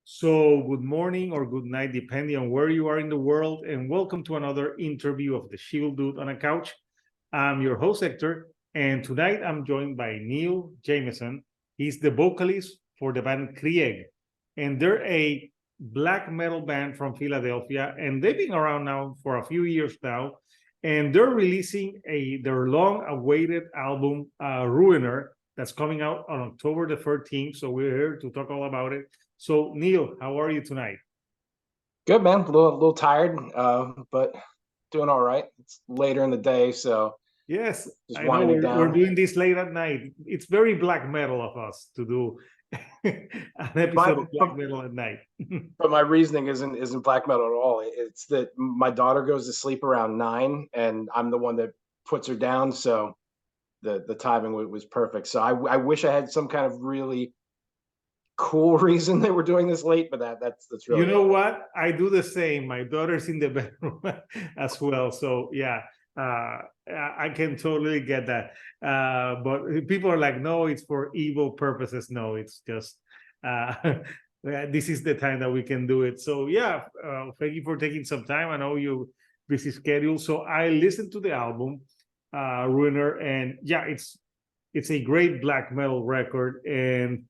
So, good morning or good night, depending on where you are in the world, and welcome to another interview of the Shield Dude on a Couch. I'm your host, Hector, and tonight I'm joined by Neil Jameson. He's the vocalist for the band Krieg, and they're a black metal band from Philadelphia, and they've been around now for a few years now, and they're releasing their long-awaited album, Ruiner, that's coming out on October the 13th. So we're here to talk all about it. So, Neil, how are you tonight? Good, man. A little tired, but doing all right. It's later in the day, so Yes, just I know winding we're down. doing this late at night. It's very black metal of us to do an My episode of black but, metal at night. but my reasoning isn't black metal at all. It's that my daughter goes to sleep around 9, and I'm the one that puts her down. So the timing was perfect. So I wish I had some kind of really cool reason that we're doing this late, but that's You really know it. what? I do the same. My daughter's in the bedroom as well. So yeah, I can totally get that. But people are like, no, it's for evil purposes. No, it's just this is the time that we can do it. So yeah, thank you for taking some time. I know you busy schedule. So I listened to the album, Ruiner, and yeah, it's a great black metal record. And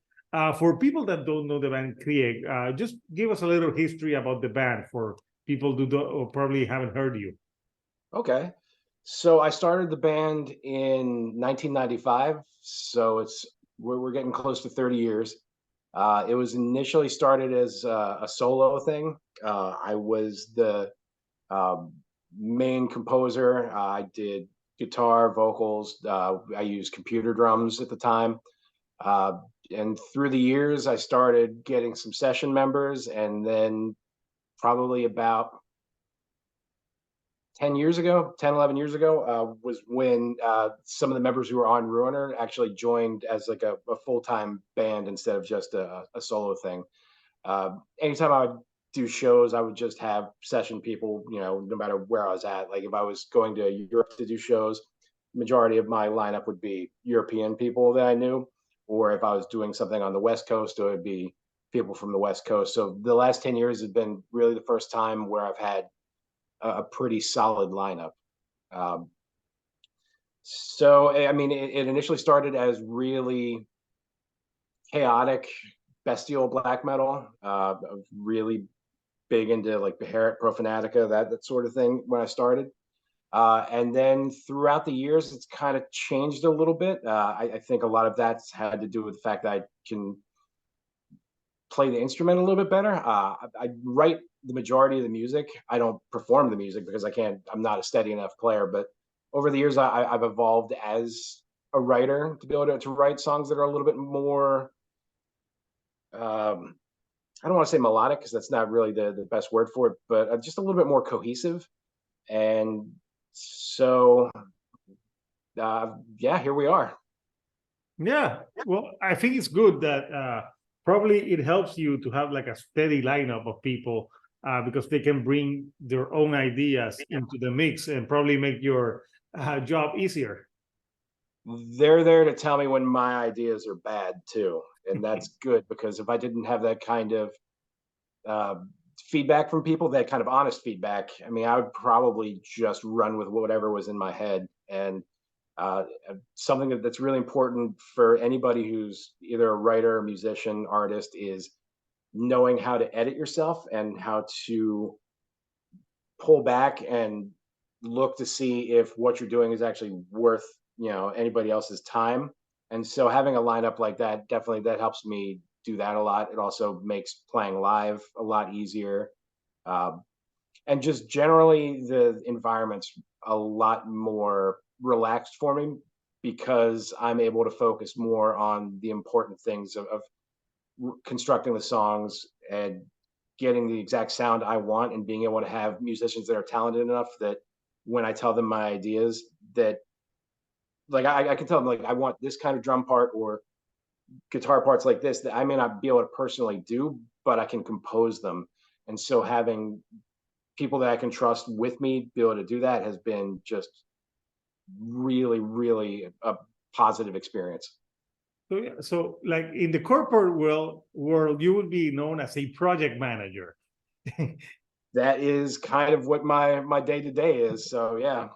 for people that don't know the band Krieg, just give us a little history about the band for people who or probably haven't heard you. Okay. So I started the band in 1995. So we're getting close to 30 years. It was initially started as a solo thing. I was the um, main composer. I did guitar, vocals. I used computer drums at the time. Uh, and through the years, I started getting some session members. And then probably about 11 years ago, was when some of the members who were on Ruiner actually joined as like a full-time band instead of just a solo thing. Anytime I would do shows, I would just have session people, no matter where I was at. Like if I was going to Europe to do shows, majority of my lineup would be European people that I knew, or if I was doing something on the West Coast, it would be people from the West Coast. So the last 10 years has been really the first time where I've had a pretty solid lineup. Um, so, I mean, it initially started as really chaotic, bestial black metal, really big into like Beharit, Profanatica, that sort of thing when I started. And then throughout the years, it's kind of changed a little bit. I think a lot of that's had to do with the fact that I can play the instrument a little bit better. I write the majority of the music. I don't perform the music because I'm not a steady enough player. But over the years, I've evolved as a writer to be able to write songs that are a little bit more, um, I don't want to say melodic because that's not really the best word for it, but just a little bit more cohesive. And so, yeah, here we are. Yeah, well, I think it's good that probably it helps you to have like a steady lineup of people because they can bring their own ideas into the mix and probably make your job easier. They're there to tell me when my ideas are bad too, and that's good because if I didn't have that kind of uh, feedback from people, that kind of honest feedback, I mean, I would probably just run with whatever was in my head. And uh, something that's really important for anybody who's either a writer, musician, artist is knowing how to edit yourself and how to pull back and look to see if what you're doing is actually worth anybody else's time. And so having a lineup like that, definitely, that helps me do that a lot. It also makes playing live a lot easier. um, and just generally the environment's a lot more relaxed for me because I'm able to focus more on the important things of constructing the songs and getting the exact sound I want, and being able to have musicians that are talented enough that when I tell them my ideas, that like I can tell them like I want this kind of drum part or guitar parts like this that I may not be able to personally do, but I can compose them. And so having people that I can trust with me be able to do that has been just really, really a positive experience. So yeah, so like in the corporate world, you would be known as a project manager. That is kind of what my day to day is. So yeah.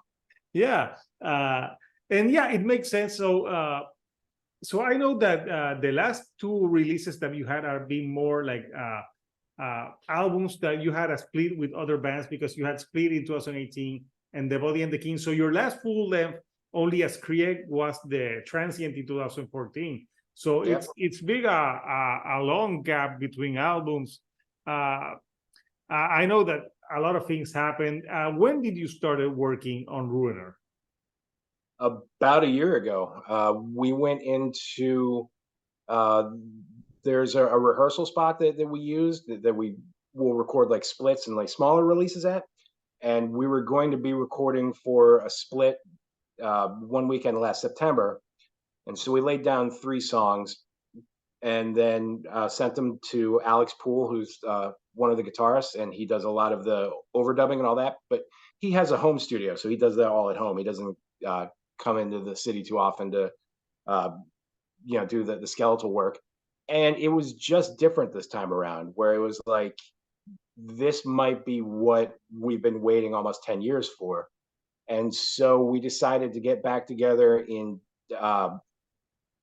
Yeah, and yeah, it makes sense. So so I know that the last two releases that you had are being more like albums that you had a split with other bands, because you had split in 2018 and The Body and the King. So your last full length, only as Krieg, was The Transient in 2014. So Yep. it's big a long gap between albums. Uh, I know that a lot of things happened. When did you started working on Ruiner? About a year ago, we went into uh, there's a rehearsal spot that we use that we will record like splits and like smaller releases at, and we were going to be recording for a split one weekend last September, and so we laid down 3 songs and then sent them to Alex Poole, who's one of the guitarists, and he does a lot of the overdubbing and all that. But he has a home studio, so he does that all at home. He doesn't come into the city too often to uh, do the skeletal work. And it was just different this time around, where it was like, this might be what we've been waiting almost 10 years for. And so we decided to get back together in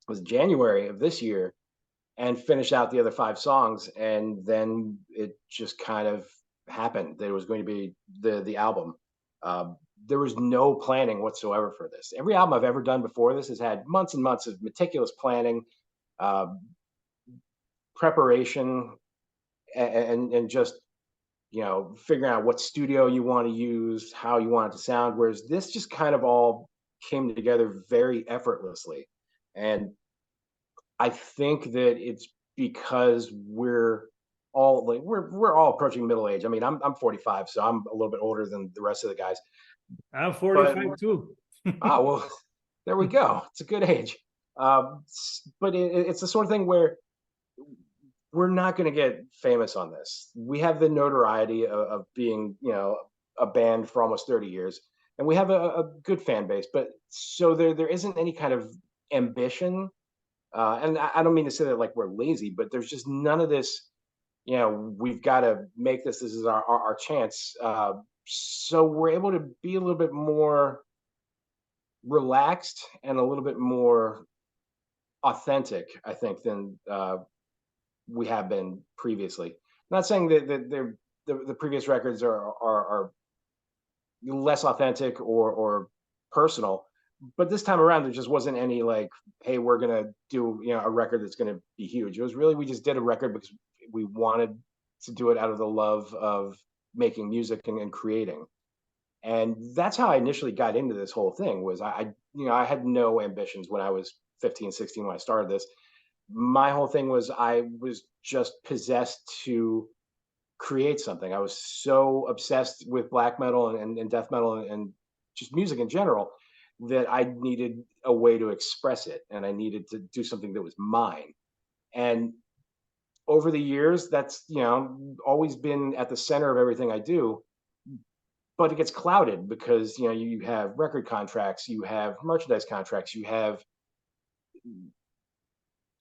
was January of this year and finish out the other 5 songs. And then it just kind of happened that it was going to be the album. There was no planning whatsoever for this. Every album I've ever done before this has had months and months of meticulous planning, uh, preparation, and just figuring out what studio you want to use, how you want it to sound. Whereas this just kind of all came together very effortlessly, and I think that it's because we're all approaching middle age. I mean, I'm 45, so I'm a little bit older than the rest of the guys. I'm But 45 too. oh well, there we go. It's a good age. But it's the sort of thing where we're not going to get famous on this. We have the notoriety of being, a band for almost 30 years, and we have a good fan base. But so there isn't any kind of ambition. And I don't mean to say that like we're lazy, but there's just none of this. We've got to make this. This is our chance. So we're able to be a little bit more relaxed and a little bit more authentic, I think, than we have been previously. I'm not saying that the previous records are less authentic or personal, but this time around there just wasn't any like, hey, we're gonna do a record that's gonna be huge. It was really, we just did a record because we wanted to do it out of the love of making music and creating. And that's how I initially got into this whole thing. Was I had no ambitions when I was 15, 16 when I started this. My whole thing was I was just possessed to create something. I was so obsessed with black metal and death metal and just music in general that I needed a way to express it, and I needed to do something that was mine. And over the years, that's always been at the center of everything I do. But it gets clouded because you have record contracts, you have merchandise contracts, you have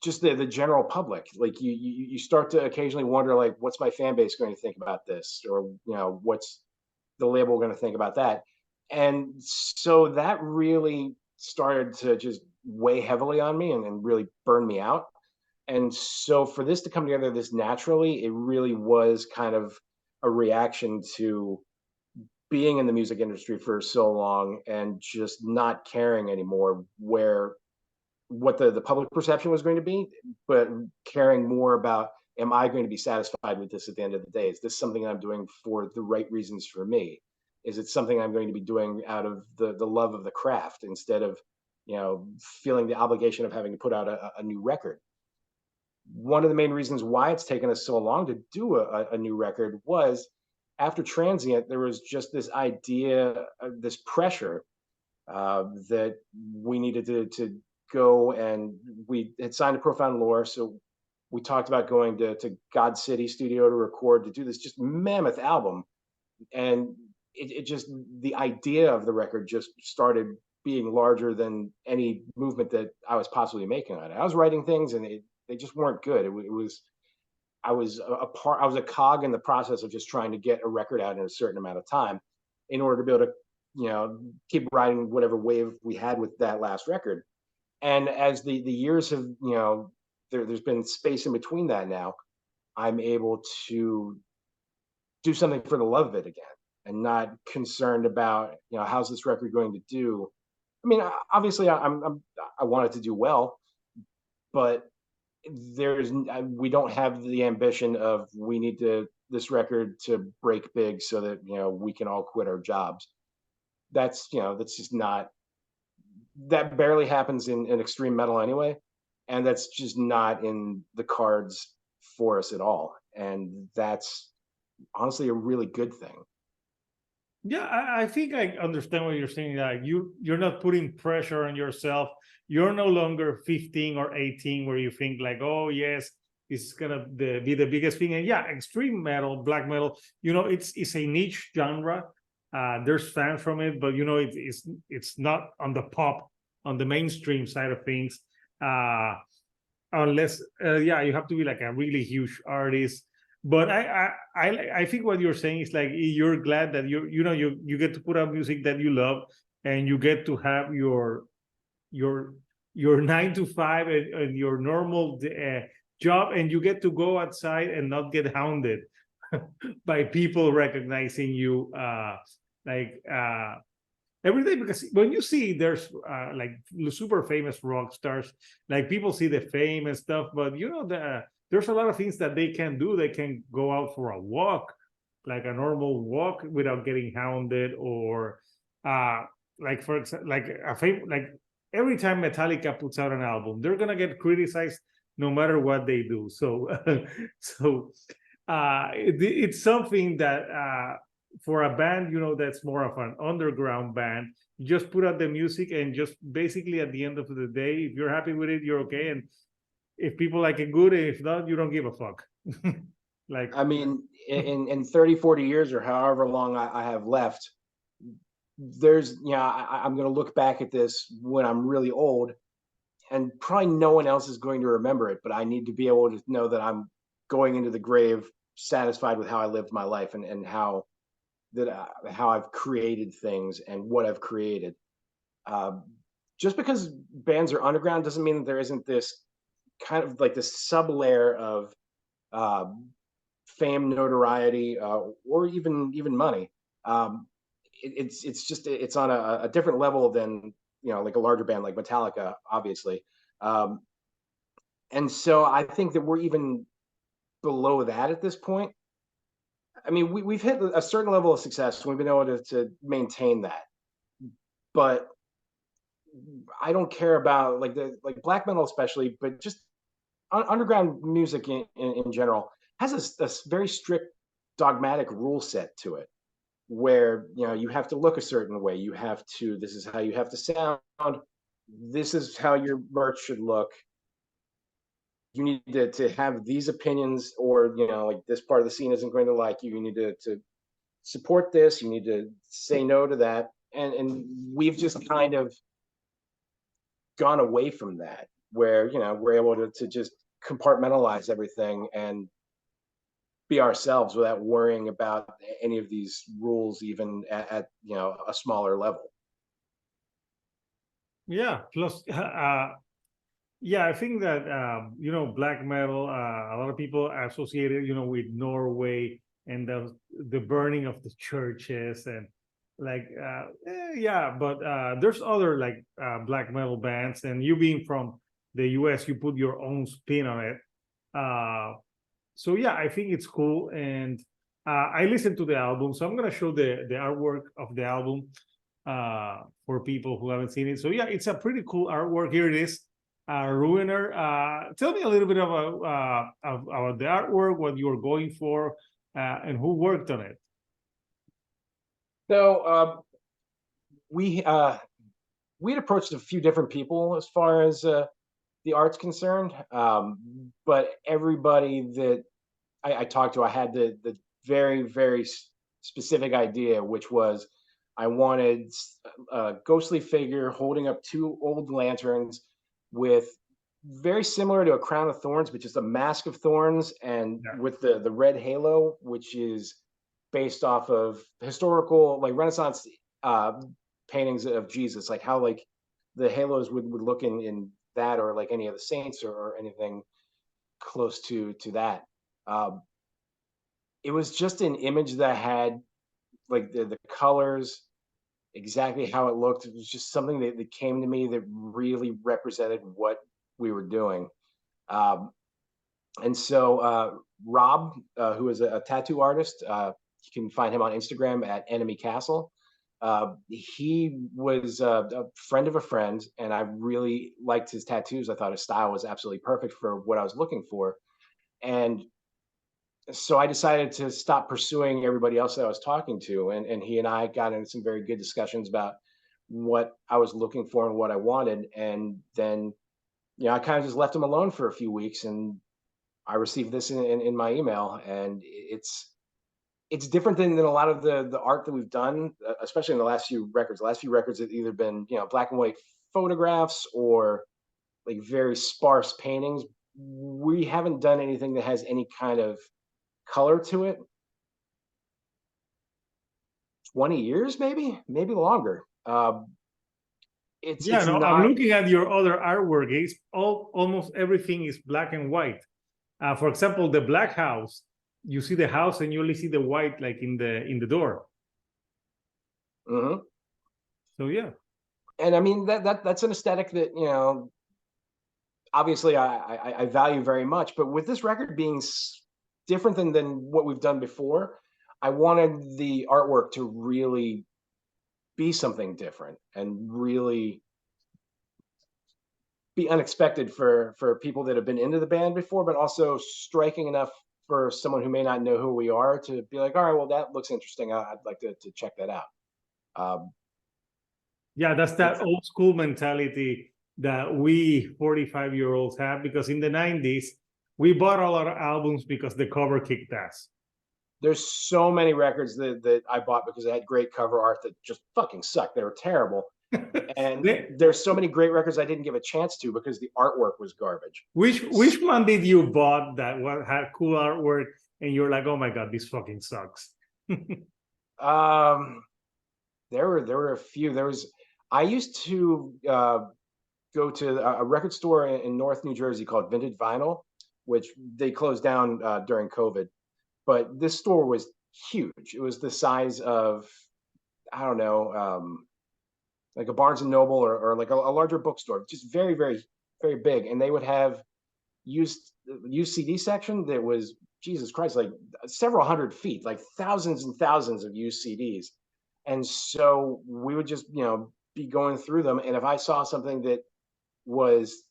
just the general public. Like you start to occasionally wonder, like, what's my fan base going to think about this, or what's the label going to think about that. And so that really started to just weigh heavily on me and really burn me out. And so for this to come together this naturally, it really was kind of a reaction to being in the music industry for so long and just not caring anymore where what the public perception was going to be, but caring more about, am I going to be satisfied with this at the end of the day? Is this something I'm doing for the right reasons for me? Is it something I'm going to be doing out of the love of the craft instead of feeling the obligation of having to put out a new record? One of the main reasons why it's taken us so long to do a new record was, after Transient, there was just this idea, this pressure that we needed to go, and we had signed to Profound Lore. So we talked about going to God City Studio to record, to do this just mammoth album. And it just, the idea of the record just started being larger than any movement that I was possibly making on it. I was writing things and they just weren't good. It was I was a part. I was a cog in the process of just trying to get a record out in a certain amount of time, in order to be able to, keep riding whatever wave we had with that last record. And as the years have, there's been space in between that now. I'm able to do something for the love of it again, and not concerned about, how's this record going to do. I mean, obviously, I want it to do well, but we don't have the ambition of we need to this record to break big so that we can all quit our jobs. That's just not, that barely happens in extreme metal anyway, and that's just not in the cards for us at all, and that's honestly a really good thing. Yeah, I think I understand what you're saying. Like you're not putting pressure on yourself. You're no longer 15 or 18 where you think like, oh yes, it's gonna be the biggest thing. And yeah, extreme metal, black metal, it's a niche genre. There's fans from it, but it's not on the pop, on the mainstream side of things. Unless yeah, you have to be like a really huge artist. But I think what you're saying is like you're glad that you get to put out music that you love, and you get to have your 9 to 5 and your normal job, and you get to go outside and not get hounded by people recognizing you like every day. Because when you see there's like super famous rock stars, like people see the fame and stuff, but there's a lot of things that they can do. They can go out for a walk, like a normal walk, without getting hounded, or like for example, like every time Metallica puts out an album, they're gonna get criticized no matter what they do. So it's something that for a band, that's more of an underground band. You just put out the music, and just basically at the end of the day, if you're happy with it, you're okay. And if people like it, good. If not, you don't give a fuck. Like, I mean, in 30, 40 years or however long I have left, I'm going to look back at this when I'm really old, and probably no one else is going to remember it, but I need to be able to know that I'm going into the grave satisfied with how I lived my life, and how I've created things and what I've created. Just because bands are underground doesn't mean that there isn't this kind of like this sub layer of fame, notoriety, or even money. It's on a different level than like a larger band like Metallica, obviously. And so I think that we're even below that at this point. I mean, we've hit a certain level of success, and we've been able to maintain that. But I don't care about like black metal especially, but just underground music in general has a very strict dogmatic rule set to it, where you have to look a certain way, this is how you have to sound, this is how your merch should look, you need to have these opinions, or like this part of the scene isn't going to like you need to support this, you need to say no to that, and we've just kind of gone away from that, where we're able to just compartmentalize everything and be ourselves without worrying about any of these rules, even at a smaller level. yeah. Plus, yeah, I think that black metal, a lot of people associate it, with Norway and the burning of the churches, and like yeah. But there's other like black metal bands, and you being from the US, you put your own spin on it. So yeah, I think it's cool. And I listened to the album, so I'm gonna show the artwork of the album for people who haven't seen it. So yeah, it's a pretty cool artwork. Here it is. Ruiner, tell me a little bit about the artwork, what you were going for, and who worked on it. So we had approached a few different people as far as the art's concerned, but everybody that I talked to, I had the very, very specific idea, which was I wanted a ghostly figure holding up two old lanterns with very similar to a crown of thorns, but just a mask of thorns, and Yeah. with the red halo, which is based off of historical like Renaissance uh, paintings of Jesus, like how like the halos would look in that, or like any of the saints, or anything close to that. Um, it was just an image that had like the colors exactly how it looked. It was just something that came to me that really represented what we were doing. Um, and so Rob, who is a tattoo artist, you can find him on Instagram at Enemy Castle. He was a friend of a friend, and I really liked his tattoos. I thought his style was absolutely perfect for what I was looking for. And so I decided to stop pursuing everybody else that I was talking to, and he and I got into some very good discussions about what I was looking for and what I wanted. And then, I kind of just left him alone for a few weeks, and I received this in my email, and it's different than a lot of the art that we've done, especially in the last few records. The last few records have either been black and white photographs or like very sparse paintings. We haven't done anything that has any kind of color to it. 20 years, maybe longer. Yeah, It's no, I'm not. looking at your other artwork. It's almost everything is black and white. For example, the black house, you see the house and you only see the white like in the door. Mhm. So yeah. And I mean that's an aesthetic that obviously I value very much. But with this record being different than what we've done before, I wanted the artwork to really be something different and really be unexpected for people that have been into the band before, but also striking enough for someone who may not know who we are to be like, all right, well, that looks interesting. I'd like to check that out. Um, Yeah, that's that it's old school mentality that we 45-year-olds have, because in the 90s, we bought a lot of albums because the cover kicked ass. There's so many records that I bought because they had great cover art that just fucking sucked. They were terrible. And there's so many great records I didn't give a chance to because the artwork was garbage. Which one did you bought that had cool artwork and you're like, oh my god, this fucking sucks? There were a few. I used to go to a record store in North New Jersey called Vintage Vinyl, which they closed down during COVID. But this store was huge. It was the size of, I don't know, like a Barnes and Noble, or like a larger bookstore, just very, very, very big. And they would have used CD section that was, Jesus Christ, like several hundred feet, like thousands and thousands of used CDs. And so we would just, be going through them. And if I saw something that was,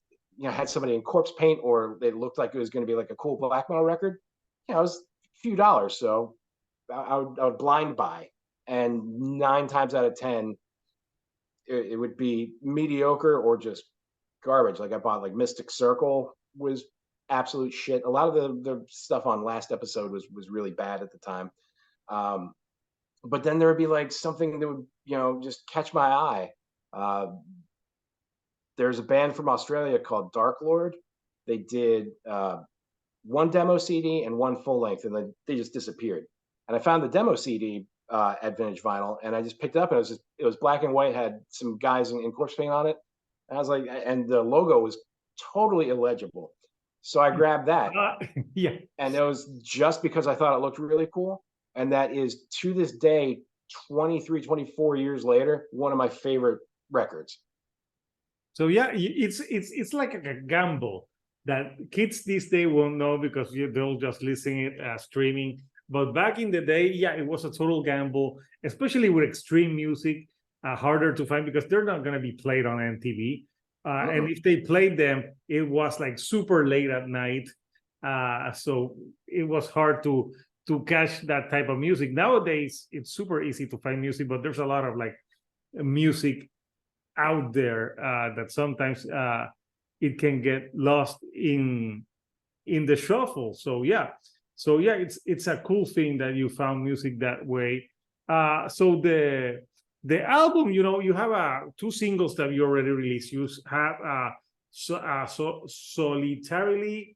had somebody in corpse paint, or it looked like it was going to be like a cool black metal record, it was a few dollars. So I would blind buy. And 9 times out of 10, it would be mediocre or just garbage. Like I bought like Mystic Circle was absolute shit. A lot of the stuff on last episode was really bad at the time. Um, but then there would be like something that would just catch my eye. Uh, there's a band from Australia called Dark Lord. They did one demo CD and one full length, and then they just disappeared. And I found the demo CD at Vintage Vinyl, and I just picked it up, and it was black and white, had some guys in corpse paint on it. And I was like, and the logo was totally illegible. So I grabbed that. Yeah. And it was just because I thought it looked really cool. And that is, to this day, 23, 24 years later, one of my favorite records. So yeah, it's like a gamble that kids these days won't know because they'll just listen it streaming. But back in the day, yeah, it was a total gamble, especially with extreme music, harder to find because they're not going to be played on MTV. And if they played them, it was like super late at night. So it was hard to catch that type of music. Nowadays, it's super easy to find music, but there's a lot of like music out there that sometimes it can get lost in the shuffle. So yeah, it's a cool thing that you found music that way. So The album, you know, you have two singles that you already released. You have Solitarily,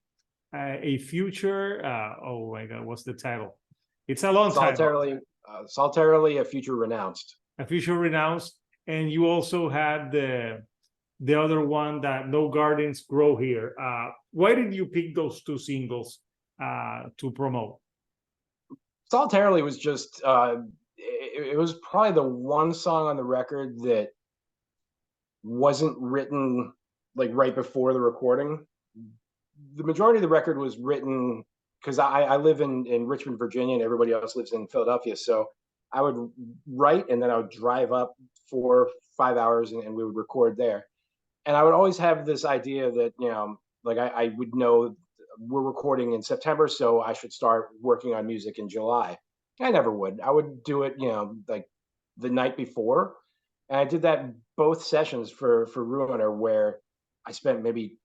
a Future. Oh my God, what's the title? It's a long title. Solitarily, a Future Renounced. A Future Renounced, and you also had the other one, that No Gardens Grow Here. Why did you pick those two singles to promote? Solitarily was just it was probably the one song on the record that wasn't written like right before the recording. The majority of the record was written because I live in Richmond, Virginia, and everybody else lives in Philadelphia. So I would write, and then I would drive up 4-5 hours, and we would record there. And I would always have this idea that, you know, like I would know we're recording in September, so I should start working on music in July. I never would. I would do it, you know, like the night before. And I did that both sessions for Ruiner, where I spent maybe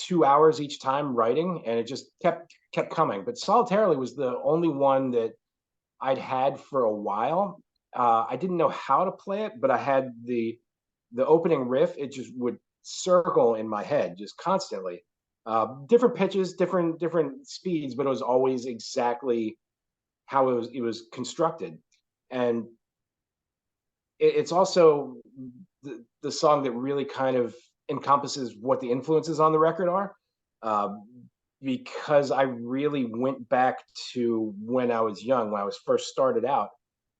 2 hours each time writing, and it just kept coming. But Solitarily was the only one that I'd had for a while. I didn't know how to play it, but I had the opening riff. It just would circle in my head just constantly. Different pitches, different speeds, but it was always exactly how it was constructed. And it's also the song that really kind of encompasses what the influences on the record are, because I really went back to when I was young, when I was first started out.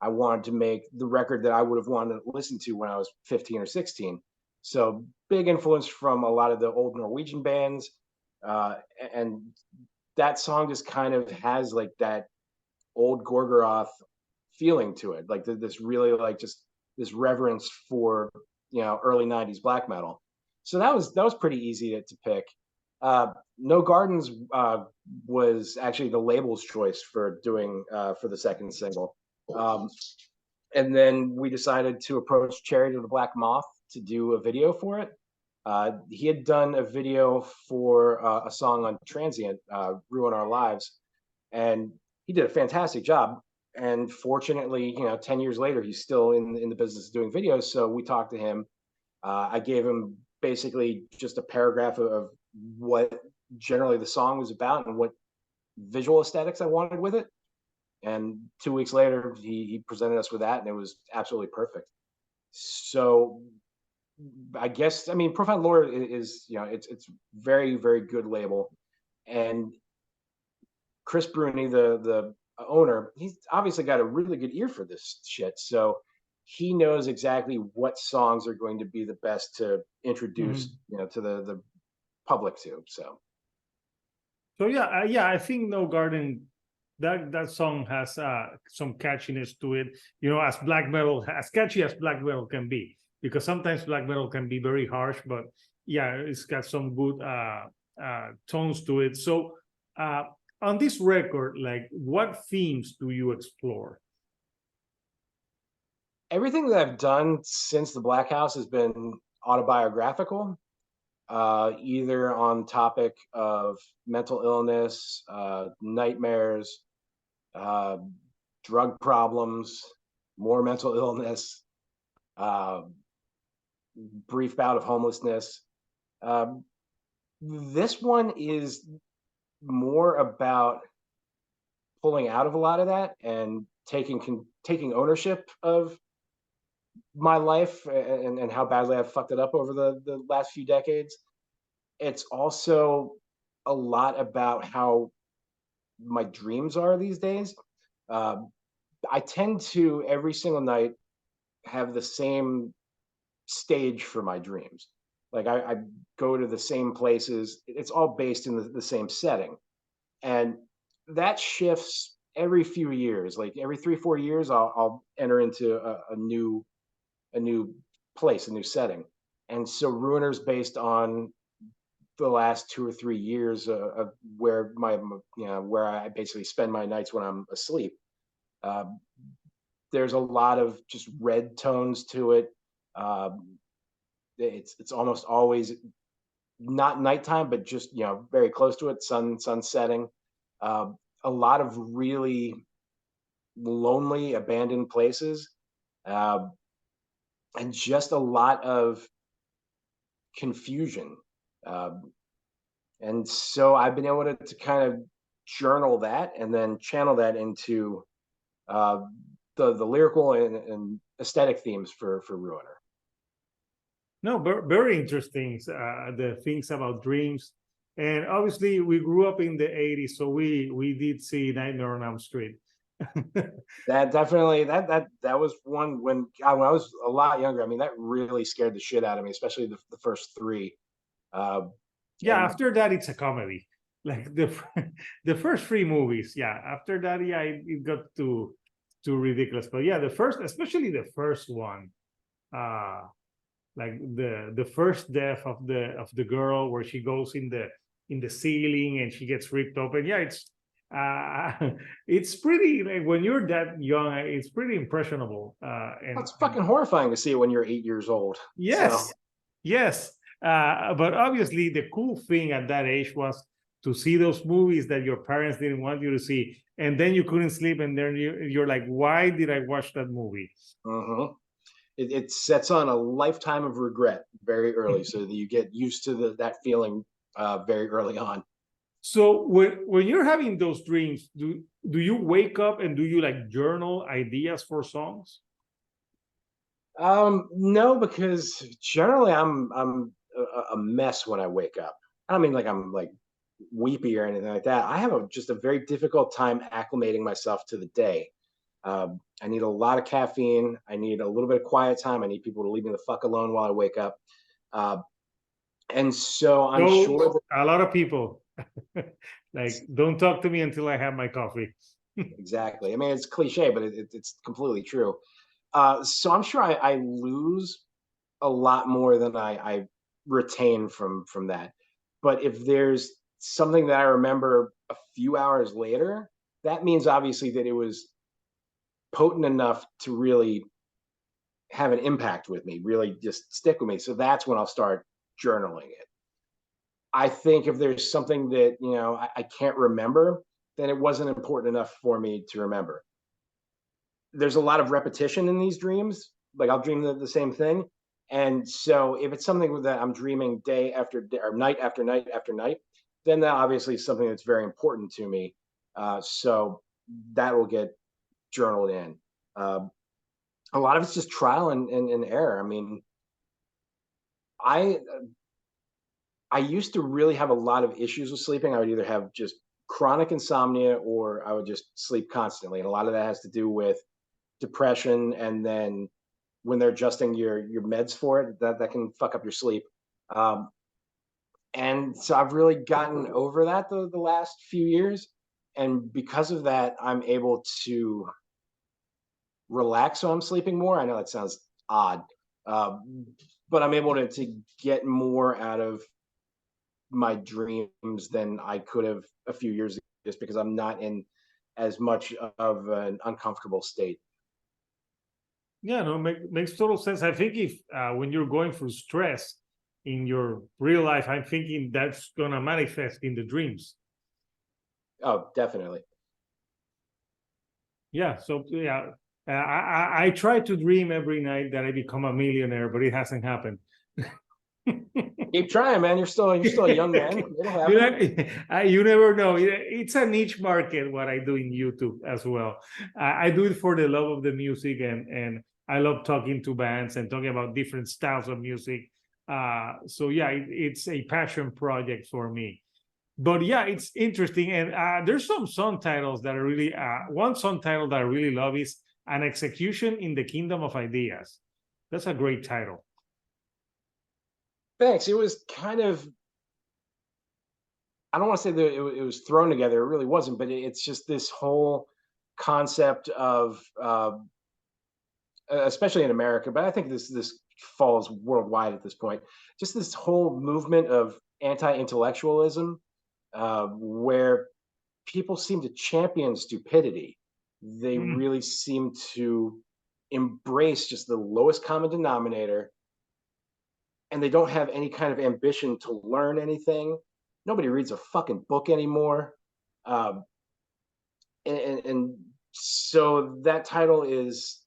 I wanted to make the record that I would have wanted to listen to when I was 15 or 16. So big influence from a lot of the old Norwegian bands, and that song just kind of has like that old Gorgoroth feeling to it, like this really like just this reverence for, you know, early 90s black metal. So that was pretty easy to pick. No Gardens was actually the label's choice for doing for the second single. And then we decided to approach Chariot of the Black Moth to do a video for it. He had done a video for a song on Transient, Ruin Our Lives, and he did a fantastic job. And fortunately, you know, 10 years later, he's still in the business of doing videos. So we talked to him. I gave him basically just a paragraph of what generally the song was about and what visual aesthetics I wanted with it. And 2 weeks later, he presented us with that, and it was absolutely perfect. So I guess, I mean, Profound Lore is, you know, it's very, very good label. And Chris Bruni, the owner, he's obviously got a really good ear for this shit. So he knows exactly what songs are going to be the best to introduce, you know, to the public to. So yeah, I think No Garden, that song has some catchiness to it. You know, as black metal, as catchy as black metal can be, because sometimes black metal can be very harsh, but yeah, it's got some good tones to it. So on this record, like, what themes do you explore? Everything that I've done since the Black House has been autobiographical, either on topic of mental illness, nightmares, drug problems, more mental illness, brief bout of homelessness. This one is more about pulling out of a lot of that and taking ownership of my life and how badly I've fucked it up over the last few decades. It's also a lot about how my dreams are these days. I tend to every single night have the same stage for my dreams. Like I go to the same places. It's all based in the same setting. And that shifts every few years. Like every 3-4 years, I'll enter into a new place, a new setting. And so Ruiner's based on the last 2 or 3 years of where where I basically spend my nights when I'm asleep. There's a lot of just red tones to it. It's almost always not nighttime, but just, you know, very close to it, sun setting. A lot of really lonely, abandoned places. and just a lot of confusion. Um, and so I've been able to kind of journal that and then channel that into uh, the lyrical and aesthetic themes for Ruiner. No, very interesting. The things about dreams, and obviously we grew up in the '80s, so we did see Nightmare on Elm Street. That definitely that was one when I was a lot younger. I mean, that really scared the shit out of me, especially the first three. Uh, Yeah, and after that it's a comedy. Like the first three movies, yeah. After that, yeah, it got too ridiculous. But yeah, the first, especially the first one, uh, like the first death of the girl where she goes in the ceiling and she gets ripped open. Yeah, it's pretty like when you're that young, it's pretty impressionable. it's And fucking horrifying to see when you're 8 years old. So yes, yes. But obviously, the cool thing at that age was to see those movies that your parents didn't want you to see, and then you couldn't sleep, and then you're like, "Why did I watch that movie?" mhm. It sets on a lifetime of regret very early, so that you get used to that feeling very early on. So when you're having those dreams, do you wake up and do you like journal ideas for songs? No, because generally I'm a mess when I wake up. I don't mean like I'm like weepy or anything like that. I have just a very difficult time acclimating myself to the day. I need a lot of caffeine. I need a little bit of quiet time. I need people to leave me the fuck alone while I wake up. Uh, and so I'm So sure that a lot of people like don't talk to me until I have my coffee. exactly. I mean, it's cliche, but it's completely true. So I'm sure I lose a lot more than I retain from that. But if there's something that I remember a few hours later, that means obviously that it was potent enough to really have an impact with me, really just stick with me. So that's when I'll start journaling it. I think if there's something that I can't remember, then it wasn't important enough for me to remember. There's a lot of repetition in these dreams. Like I'll dream the same thing. And so if it's something that I'm dreaming day after day or night after night after night, then that obviously is something that's very important to me. So that will get journaled in. A lot of it's just trial and error. I mean, I I used to really have a lot of issues with sleeping. I would either have just chronic insomnia or I would just sleep constantly. And a lot of that has to do with depression, and then when they're adjusting your meds for it, that can fuck up your sleep. Um, and so I've really gotten over that the last few years, and because of that, I'm able to relax when I'm sleeping more. I know that sounds odd, but I'm able to get more out of my dreams than I could have a few years ago, just because I'm not in as much of an uncomfortable state. Yeah, no, makes total sense. I think if when you're going through stress in your real life, I'm thinking that's gonna manifest in the dreams. Oh, definitely. Yeah, so yeah, I try to dream every night that I become a millionaire, but it hasn't happened. Keep trying, man. You're still a young man. It'll You happen. know, you never know. It's a niche market what I do in YouTube as well. I do it for the love of the music, and I love talking to bands and talking about different styles of music. So yeah, it's a passion project for me. But yeah, it's interesting, and there's some song titles that are really. One song title that I really love is "An Execution in the Kingdom of Ideas." That's a great title. Thanks. It was kind of, I don't want to say that it was thrown together. It really wasn't, but it's just this whole concept of, especially in America, but I think this falls worldwide at this point. Just this whole movement of anti-intellectualism, where people seem to champion stupidity. They Mm. really seem to embrace just the lowest common denominator, and they don't have any kind of ambition to learn anything. Nobody reads a fucking book anymore. Um, and so that title is,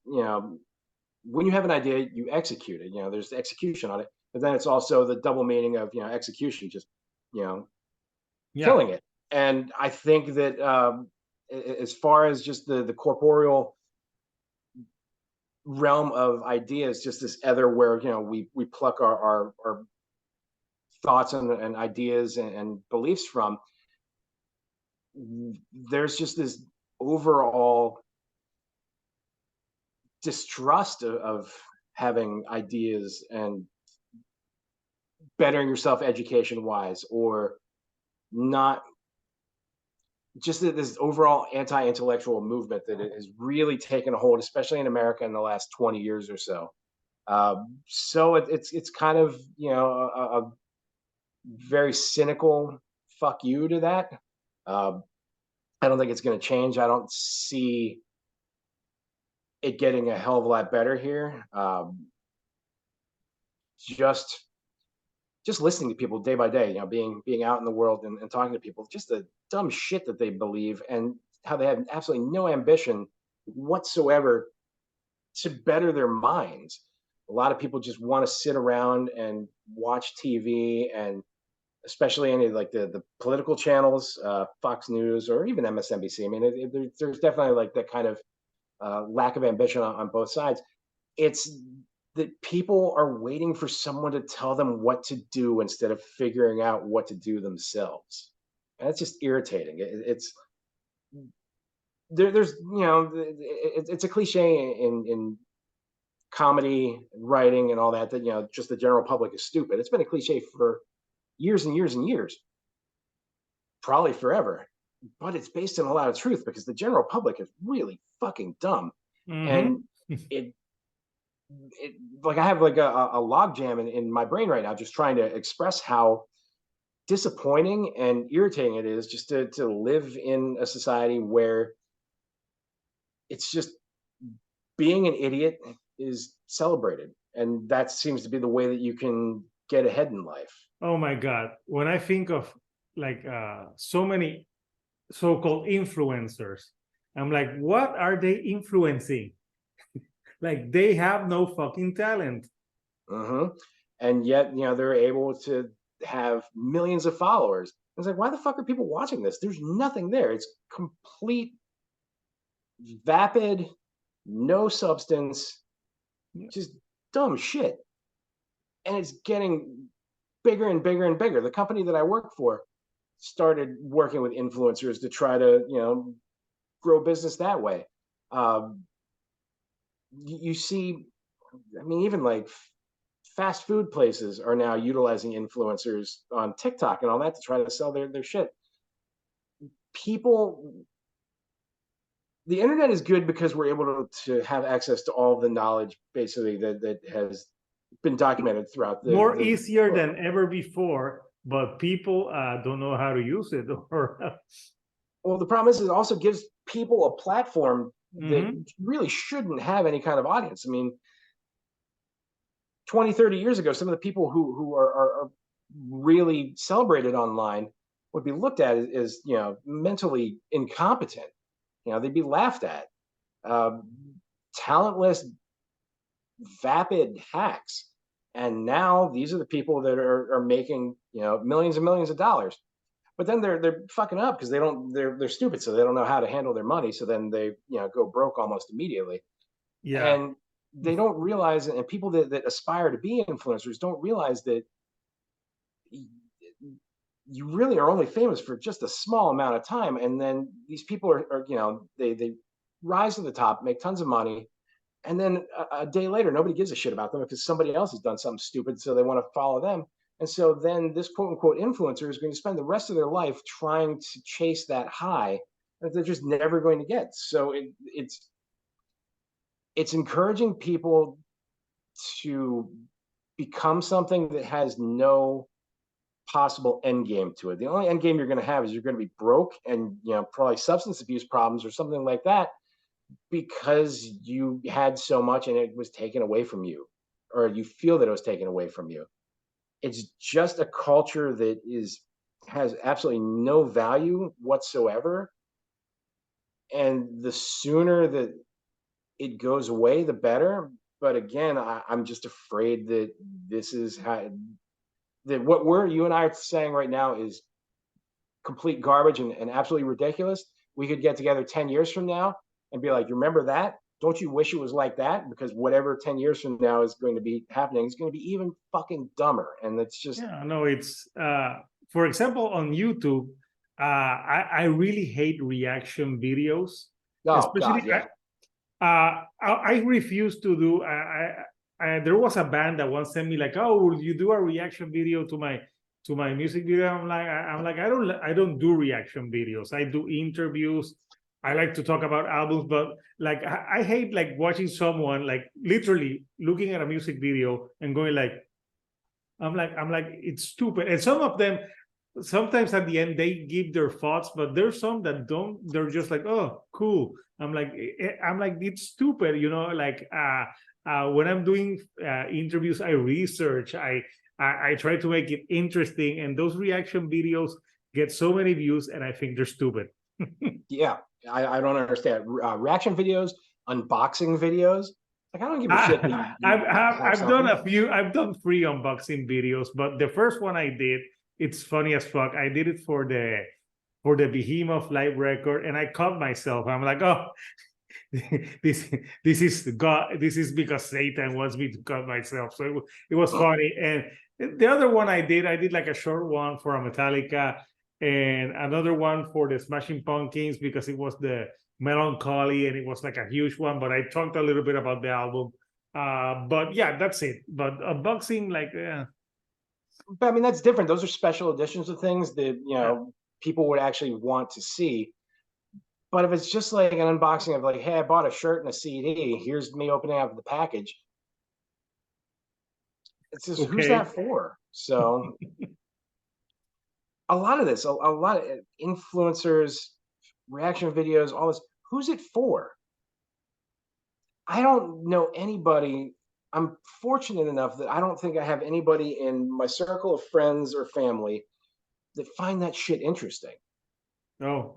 when you have an idea, you execute it. There's execution on it, but then it's also the double meaning of execution, just you know Yeah. killing it. And I think that as far as just the corporeal realm of ideas, just this other where we pluck our thoughts and ideas and beliefs from, there's just this overall distrust of having ideas and bettering yourself education wise, or not, just this overall anti-intellectual movement that has really taken a hold, especially in America in the last 20 years or so. So it's kind of a very cynical fuck you to that. Uh, I don't think it's going to change. I don't see it getting a hell of a lot better here. Just listening to people day by day, being out in the world and talking to people, just the dumb shit that they believe, and how they have absolutely no ambition whatsoever to better their minds. A lot of people just want to sit around and watch TV, and especially any like the political channels, Fox News or even MSNBC. I mean, there's definitely like that kind of lack of ambition on both sides. It's that people are waiting for someone to tell them what to do instead of figuring out what to do themselves. And it's just irritating. It's there's it's a cliche in comedy writing and all that, that just the general public is stupid. It's been a cliche for years and years and years, probably forever. But it's based on a lot of truth, because the general public is really fucking dumb. Hmm. And it it like I have like a log jam in my brain right now, just trying to express how disappointing and irritating it is just to live in a society where it's just being an idiot is celebrated, and that seems to be the way that you can get ahead in life. Oh my God. When I think of like so many so-called influencers, I'm like, what are they influencing? Like they have no fucking talent. Hmm. And yet, they're able to have millions of followers. It's like, why the fuck are people watching this? There's nothing there. It's complete vapid, no substance, just dumb shit. And it's getting bigger and bigger and bigger. The company that I work for started working with influencers to try to, grow business that way. Um, you see, I mean, even like fast food places are now utilizing influencers on TikTok and all that to try to sell their shit. People, the internet is good because we're able to have access to all the knowledge basically that has been documented throughout More the easier world. than ever before, but people don't know how to use it. Or Well, the problem is it also gives people a platform that Mhm. really shouldn't have any kind of audience. I mean, 20, 30 years ago, some of the people who are really celebrated online would be looked at as mentally incompetent. They'd be laughed at. Um, Talentless, vapid hacks. And now these are the people that are making millions and millions of dollars. But then they're fucking up because they're stupid, so they don't know how to handle their money. So then they go broke almost immediately. Yeah. And they don't realize, and people that aspire to be influencers don't realize that you really are only famous for just a small amount of time, and then these people are they rise to the top, make tons of money, and then a day later nobody gives a shit about them because somebody else has done something stupid, so they want to follow them. And so then this quote unquote influencer is going to spend the rest of their life trying to chase that high that they're just never going to get. So it's encouraging people to become something that has no possible end game to it. The only end game you're going to have is you're going to be broke and probably substance abuse problems or something like that, because you had so much and it was taken away from you, or you feel that it was taken away from you. It's just a culture that has absolutely no value whatsoever, and the sooner that it goes away the better. But again, I'm just afraid that this is how that what you and I are saying right now is complete garbage and absolutely ridiculous. We could get together 10 years from now and be like, you remember that? Don't you wish it was like that? Because whatever 10 years from now is going to be happening is going to be even fucking dumber. And it's just, Yeah, no, it's for example on YouTube, I really hate reaction videos, oh especially God, yeah. I refuse to do. There was a band that once sent me like, "Oh, will you do a reaction video to my music video?" I'm like, I don't do reaction videos. I do interviews. I like to talk about albums, but like I hate like watching someone like literally looking at a music video and going like, I'm like, it's stupid. And some of them, sometimes at the end, they give their thoughts, but there's some that don't. They're just like, oh, cool. I'm like, it's stupid, you know. Like, when I'm doing interviews, I research. I try to make it interesting, and those reaction videos get so many views, and I think they're stupid. Yeah. I don't understand. Reaction videos, unboxing videos. Like, I don't give a shit that you have I've done something. a few. I've done 3 unboxing videos, but the first one I did, it's funny as fuck. I did it for the Behemoth live record, and I caught myself. I'm like, oh, this this is God. This is because Satan wants me to cut myself. So it was funny. And the other one I did like a short one for a Metallica, and another one for the Smashing Pumpkins because it was the Melancholy, and it was like a huge one. But I talked a little bit about the album. But yeah, that's it. But unboxing, like, But I mean, that's different. Those are special editions of things that, yeah. people would actually want to see. But if it's just like an unboxing of like, hey, I bought a shirt and a CD, here's me opening up the package. It's just, who's Okay. that for? So a lot of this, a lot of influencers, reaction videos, all this, who's it for? I don't know anybody. I'm fortunate enough that I don't think I have anybody in my circle of friends or family that find that shit interesting. No,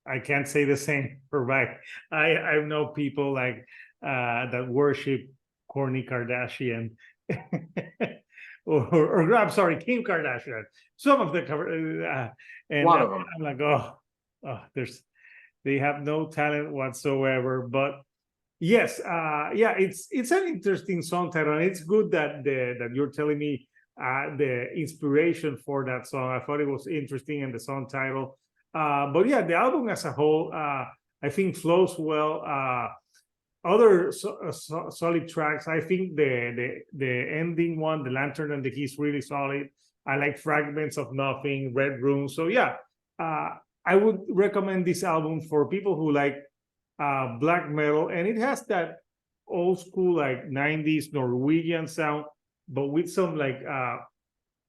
I can't say the same for back. I know people like that worship Kourtney Kardashian, or I'm sorry, Kim Kardashian. Some of the cover, A and lot of them. I'm like, oh, they have no talent whatsoever. But yes, yeah, it's an interesting song title, and it's good that that you're telling me the inspiration for that song. I thought it was interesting, and the song title. But yeah, the album as a whole, I think flows well. Other solid tracks. I think the ending one, the Lantern and the Keys, really solid. I like Fragments of Nothing, Red Room. So yeah, I would recommend this album for people who like black metal, and it has that old school like 90s Norwegian sound, but with some like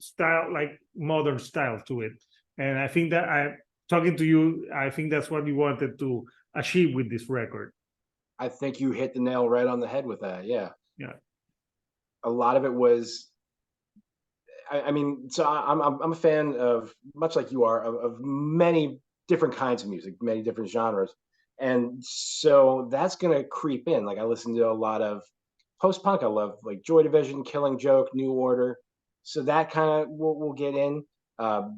style, like modern style to it. And I think that I talking to you, I think that's what you wanted to achieve with this record. I think you hit the nail right on the head with that. Yeah. Yeah. A lot of it was, I mean, so I'm a fan of, much like you are, of many different kinds of music, many different genres. And so that's going to creep in. Like, I listen to a lot of post punk. I love like Joy Division, Killing Joke, New Order. So that kind of will get in. Uh,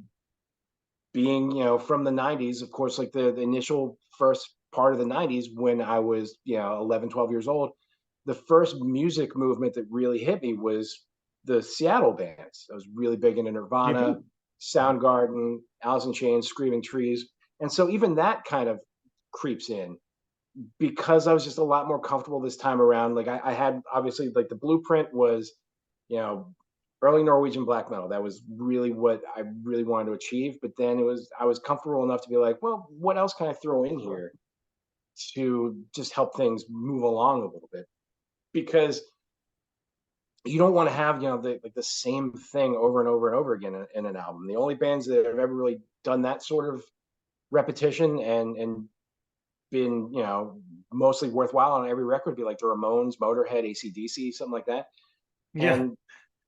Being, from the 90s, of course, like the initial first part of the 90s when I was, 11, 12 years old, the first music movement that really hit me was the Seattle bands. I was really big into Me Nirvana, too. Soundgarden, Alice in Chains, Screaming Trees. And so even that kind of creeps in because I was just a lot more comfortable this time around. Like, I had, obviously, like, the blueprint was, you know, early Norwegian black metal. That was really what I really wanted to achieve. But then I was comfortable enough to be like, well, what else can I throw in here to just help things move along a little bit? Because you don't want to have, the same thing over and over and over again in an album. The only bands that have ever really done that sort of repetition and been, mostly worthwhile on every record be like the Ramones, Motorhead, AC/DC, something like that. Yeah. And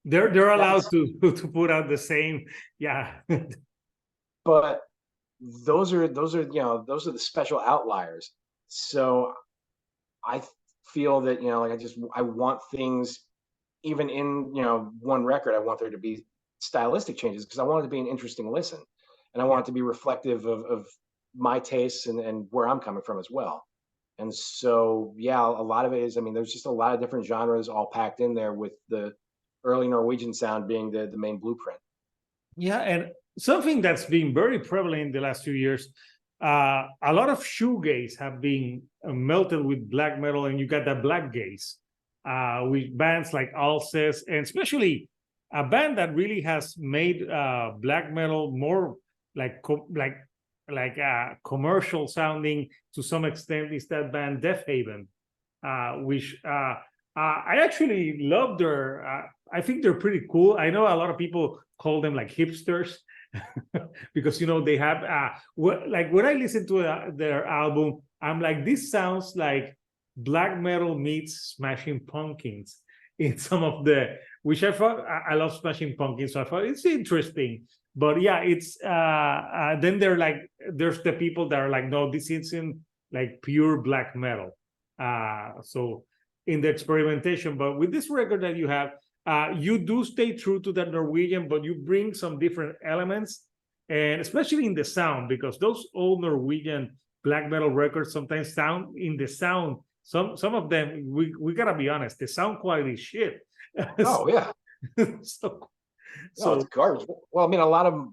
They're allowed that's, to put out the same. Yeah. but those are the special outliers. So I feel that, like I want things, even in, one record, I want there to be stylistic changes because I want it to be an interesting listen, and I Yeah. want it to be reflective of my tastes and where I'm coming from as well. And so, yeah, a lot of it is, I mean, there's just a lot of different genres all packed in there, with the early Norwegian sound being the main blueprint. Yeah, and something that's been very prevalent in the last few years, a lot of shoegaze have been melted with black metal, and you got that black gaze with bands like Alcest, and especially a band that really has made black metal more like commercial sounding to some extent is that band Death Haven, which I actually love their. I think they're pretty cool. I know a lot of people call them like hipsters because they have like when I listen to their album, I'm like, this sounds like black metal meets Smashing Pumpkins in some of the, which I thought, I love Smashing Pumpkins, so I thought it's interesting. But yeah, it's then there's the people that are like, no, this isn't like pure black metal. So in the experimentation, but with this record that you have, you do stay true to that Norwegian, but you bring some different elements, and especially in the sound, because those old Norwegian black metal records sometimes sound in the sound. Some of them, we gotta be honest, the sound quality is shit. Oh yeah, so, no, so it's garbage. Well, I mean, a lot of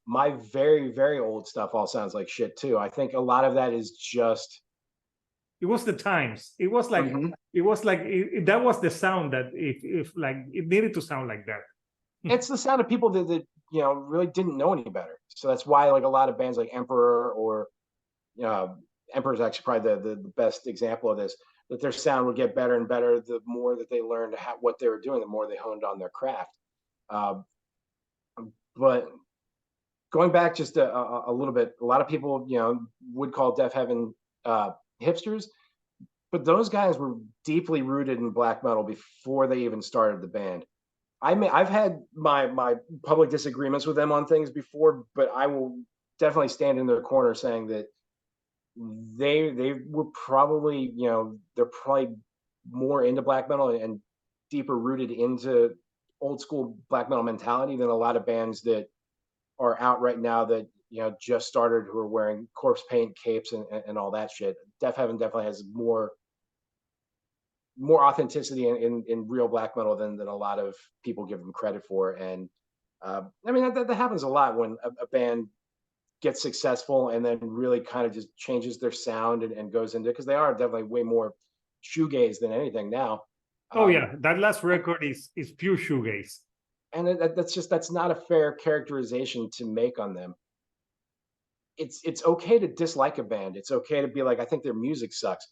my very, very old stuff all sounds like shit too. I think a lot of that is just it was the times. It was like Mhm. that was the sound that if like it needed to sound like that. It's the sound of people that really didn't know any better. So that's why like a lot of bands like Emperor or uh, Emperor is actually probably the best example of this. That their sound would get better and better the more that they learned what they were doing, the more they honed on their craft. Uh, but going back just a little bit, a lot of people would call Death Heaven hipsters, but those guys were deeply rooted in black metal before they even started the band. I've had my public disagreements with them on things before, but I will definitely stand in their corner saying that they were probably they're probably more into black metal and deeper rooted into old school black metal mentality than a lot of bands that are out right now that just started, who are wearing corpse paint capes and all that shit. Death Heaven definitely has more authenticity in real black metal than a lot of people give them credit for. And I mean, that happens a lot when a band gets successful and then really kind of just changes their sound and goes into, because they are definitely way more shoegaze than anything now. Oh yeah, that last record is pure shoegaze. And that's not a fair characterization to make on them. It's okay to dislike a band. It's okay to be like, I think their music sucks,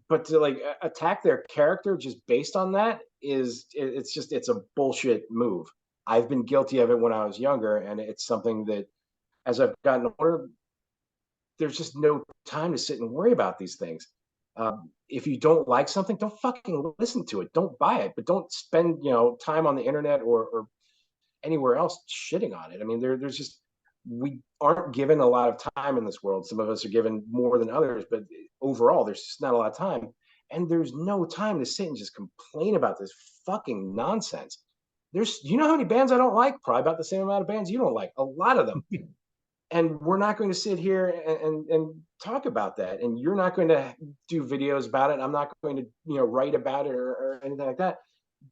but to like attack their character just based on that it's a bullshit move. I've been guilty of it when I was younger, and it's something that as I've gotten older, there's just no time to sit and worry about these things. If you don't like something, don't fucking listen to it. Don't buy it, but don't spend time on the internet or anywhere else shitting on it. I mean, there's just, we aren't given a lot of time in this world. Some of us are given more than others, but overall, there's just not a lot of time. And there's no time to sit and just complain about this fucking nonsense. You know how many bands I don't like? Probably about the same amount of bands you don't like. A lot of them. And we're not going to sit here and talk about that. And you're not going to do videos about it. I'm not going to write about it or anything like that,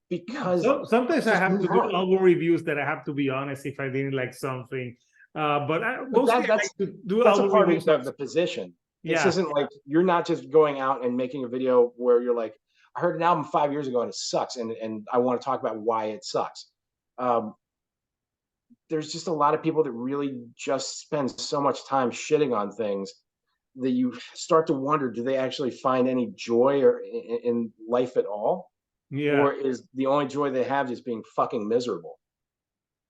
because So sometimes I have to do on. album reviews that I have to be honest if I didn't like something. But But mostly I like to do that's a album part reviews. of the position. This Yeah. isn't like you're not just going out and making a video where you're like, I heard an album 5 years ago and it sucks, and I want to talk about why it sucks. There's just a lot of people that really just spend so much time shitting on things that you start to wonder, do they actually find any joy or in life at all? Yeah. Or is the only joy they have just being fucking miserable?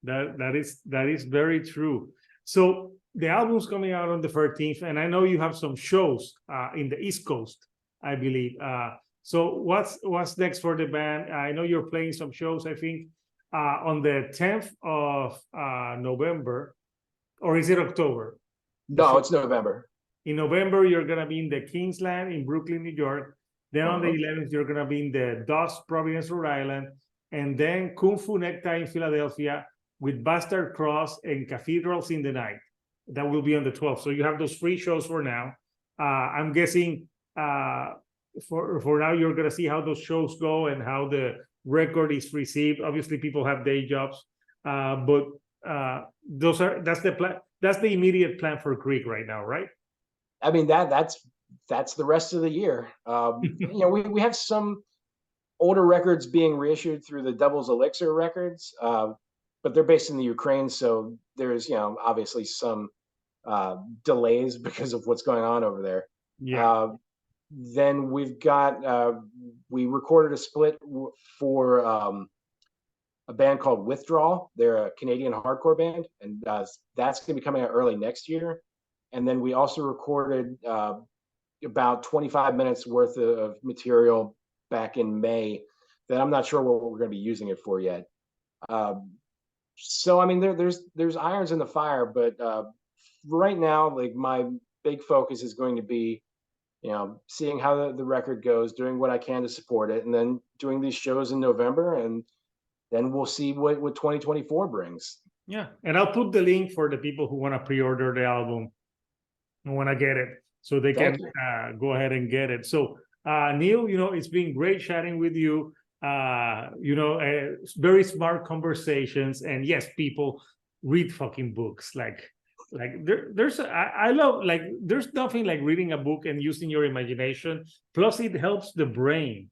That is very true. So the album's coming out on the 13th, and I know you have some shows in the East Coast, I believe. So what's next for the band? I know you're playing some shows, I think, on the 10th of November, or is it October? No, it's November. In November, you're gonna be in the Kingsland in Brooklyn, New York. Then on the 11th, you're going to be in the Dust, Providence, Rhode Island, and then Kung Fu Necktie in Philadelphia with Bastard Cross and Cathedrals in the Night. That will be on the 12th. So you have those free shows for now. I'm guessing for now, you're going to see how those shows go and how the record is received. Obviously, people have day jobs, but that's the plan. That's the immediate plan for Krieg right now, right? I mean, that's the rest of the year. You know, we have some older records being reissued through the Devil's Elixir Records, but they're based in the Ukraine, so there's, you know, obviously some delays because of what's going on over there. Yeah. Then we've got we recorded a split for a band called Withdrawal. They're a Canadian hardcore band, and that's going to be coming out early next year. And then we also recorded about 25 minutes worth of material back in May that I'm not sure what we're going to be using it for yet. So I mean, there's irons in the fire, but right now, like, my big focus is going to be, you know, seeing how the record goes, doing what I can to support it, and then doing these shows in November, and then we'll see what 2024 brings. Yeah, and I'll put the link for the people who want to pre-order the album and want to get it, so they can go ahead and get it. So, Neil, you know, it's been great chatting with you. You know, very smart conversations, and yes, people read fucking books. Like I love, like, there's nothing like reading a book and using your imagination. Plus, it helps the brain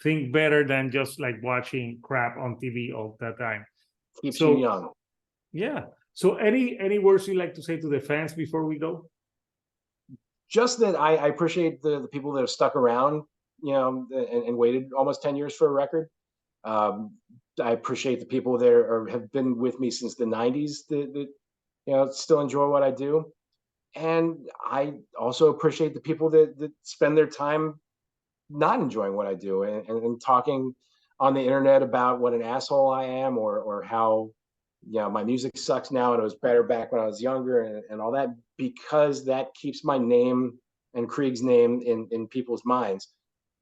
think better than just like watching crap on TV all the time. Keeps you young. Yeah. So any words you'd like to say to the fans before we go? Just that I appreciate the people that have stuck around, you know, and waited almost 10 years for a record. I appreciate the people that have been with me since the 90s that you know, still enjoy what I do. And I also appreciate the people that spend their time not enjoying what I do and talking on the internet about what an asshole I am, or how, you know, my music sucks now and it was better back when I was younger, and all that, because that keeps my name and Krieg's name in people's minds.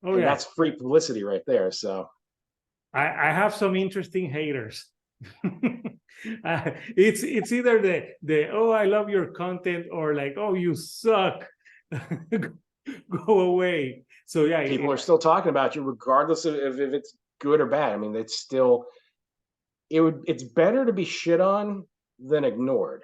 Oh, and yeah. That's free publicity right there. So I have some interesting haters. It's either the oh, I love your content, or like, oh, you suck. Go away. So yeah, people are still talking about you regardless of if it's good or bad. I mean, it's still, it's better to be shit on than ignored.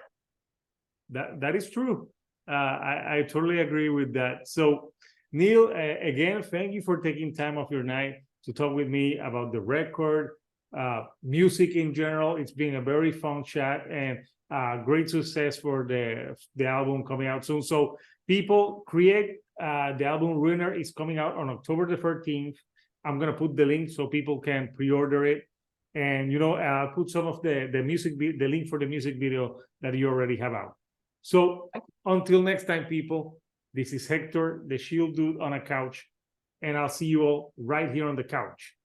That is true. I totally agree with that. So, Neil, again, thank you for taking time off your night to talk with me about the record, music in general. It's been a very fun chat, and great success for the album coming out soon. So, people, Krieg, the album Ruiner is coming out on October the 13th. I'm gonna put the link so people can pre-order it, and, you know, I'll put some of the link for the music video that you already have out. So until next time, people, this is Hector, the Shield Dude on a couch, and I'll see you all right here on the couch.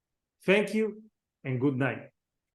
Thank you and good night.